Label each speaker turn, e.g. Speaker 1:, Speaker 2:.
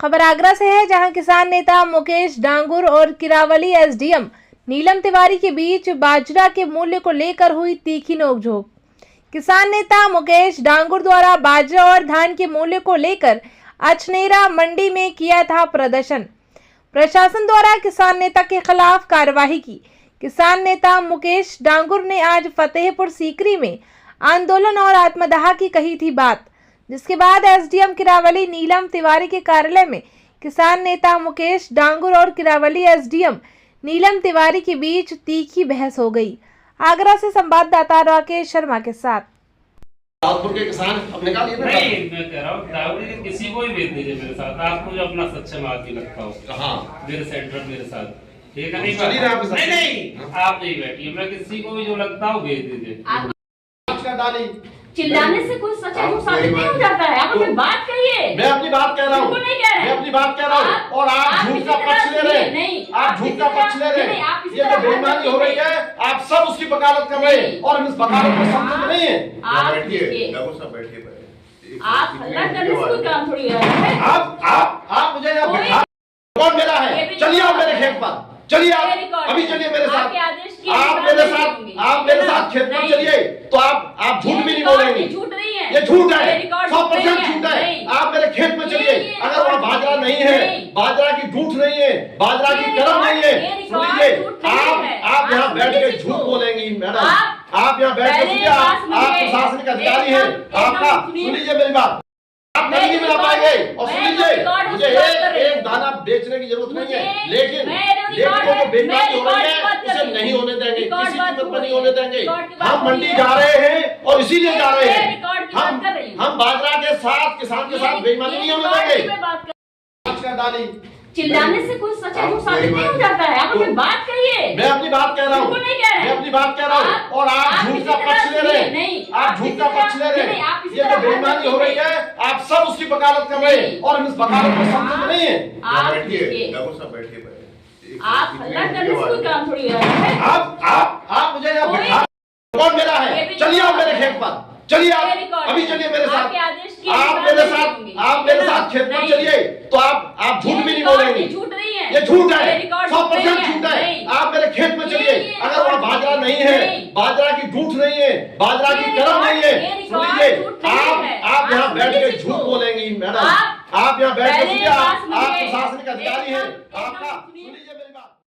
Speaker 1: खबर आगरा से है, जहां किसान नेता मुकेश डांगुर और किरावली एसडीएम नीलम तिवारी के बीच बाजरा के मूल्य को लेकर हुई तीखी नोकझोंक। किसान नेता मुकेश डांगुर द्वारा बाजरा और धान के मूल्य को लेकर अछनेरा मंडी में किया था प्रदर्शन। प्रशासन द्वारा किसान नेता के खिलाफ कार्रवाई की। किसान नेता मुकेश डांगुर ने आज फतेहपुर सीकरी में आंदोलन और आत्मदाह की कही थी बात, जिसके बाद एसडीएम किरावली नीलम तिवारी के कार्यालय में किसान नेता मुकेश डांगुर और किरावली एसडीएम नीलम तिवारी के बीच तीखी बहस हो गई। आगरा से संवाददाता राकेश शर्मा के साथ।
Speaker 2: दाऊदपुर के किसान अब निकाल लिए
Speaker 3: नहीं, मैं कह रहा हूँ दाऊदी के किसी को भी भेज दीजिए मेरे साथ, आपको जो अपना सक्षम आदमी लगता हो।
Speaker 2: हाँ,
Speaker 3: मेरे सेंटर मेरे साथ, ठीक है? नहीं आप नहीं बैठिए, मैं किसी को भी जो लगता हो भेज दीजिए।
Speaker 4: चिल्लाने से कोई सच साबित नहीं हो जाता है। आप अपनी बात कहिए।
Speaker 2: मैं अपनी बात कह रहा हूँ, मैं अपनी बात कह रहा हूँ और आप झूठ का पक्ष ले रहे हैं। आप झूठ का पक्ष ले रहे हैं। ये जो बेईमानी हो रही है, आप सब उसकी वकालत कर रहे हैं और इस वकालत में समझ नहीं है।
Speaker 4: आप बैठिए, आप हल्ला करने से कोई काम थोड़ी है।
Speaker 2: आप मुझे यहाँ बिठा कौन मेरा है? चलिए आप मेरे खेत पर, चलिए आप अभी चलिए मेरे साथ, आप मेरे साथ खेत पर चलिए। तो आप झूठ भी नहीं बोलेंगे,
Speaker 4: झूठ नहीं है,
Speaker 2: ये झूठ है, 100% झूठ है। आप मेरे खेत में चलिए, अगर वहाँ बाजरा नहीं है, बाजरा की ढूंढ नहीं है, बाजरा की कलम नहीं है, सुन लीजिए। आप यहाँ बैठ के झूठ बोलेंगी मैडम, आप यहाँ बैठ के, आप प्रशासनिक अधिकारी हैं आपका, सुन लीजिए मेरी बात, आप नहीं मिला पाएंगे। और सुन लीजिए, मुझे एक दाना बेचने की जरूरत नहीं है, लेकिन जो बेईमानी हो रही है उसे नहीं होने देंगे, किसी कीमत पर नहीं होने देंगे। हम मंडी जा रहे हैं और इसीलिए जा रहे हैं। हम बाजरा के साथ, किसान के साथ बेईमानी नहीं होने देंगे।
Speaker 4: चिल्लाने से कोई सच साबित नहीं हो जाता है। आप अपनी बात कहिए।
Speaker 2: मैं अपनी बात कह रहा हूँ, मैं अपनी बात कह रहा हूँ और आप झूठ का पक्ष ले रहे हैं। आप झूठ का पक्ष ले रहे हैं। ये जो बेईमानी हो रही है, आप सब उसकी वकालत कर रहे हैं और इस वकालत में समझ नहीं है।
Speaker 4: आप बैठिए, आप हल्ला करने से कोई काम थोड़ी है।
Speaker 2: आप मुझे यहाँ बिठा कौन मेरा है? चलिए आप मेरे खेत पर, चलिए आप अभी चलिए मेरे साथ, आप मेरे साथ खेत पर चलिए। तो आप झूठ भी नहीं बोलेंगे,
Speaker 4: झूठ नहीं है,
Speaker 2: ये झूठ है, 100% झूठ है। आप मेरे खेत में चलिए, अगर वहाँ बाजरा नहीं है, बाजरा की ढूंढ नहीं है, बाजरा की कलम नहीं है, सुन लीजिए। आप यहाँ बैठ के झूठ बोलेंगी मैडम, आप यहाँ बैठ के, आप प्रशासनिक अधिकारी हैं आपका, सुन लीजिए मेरी बात।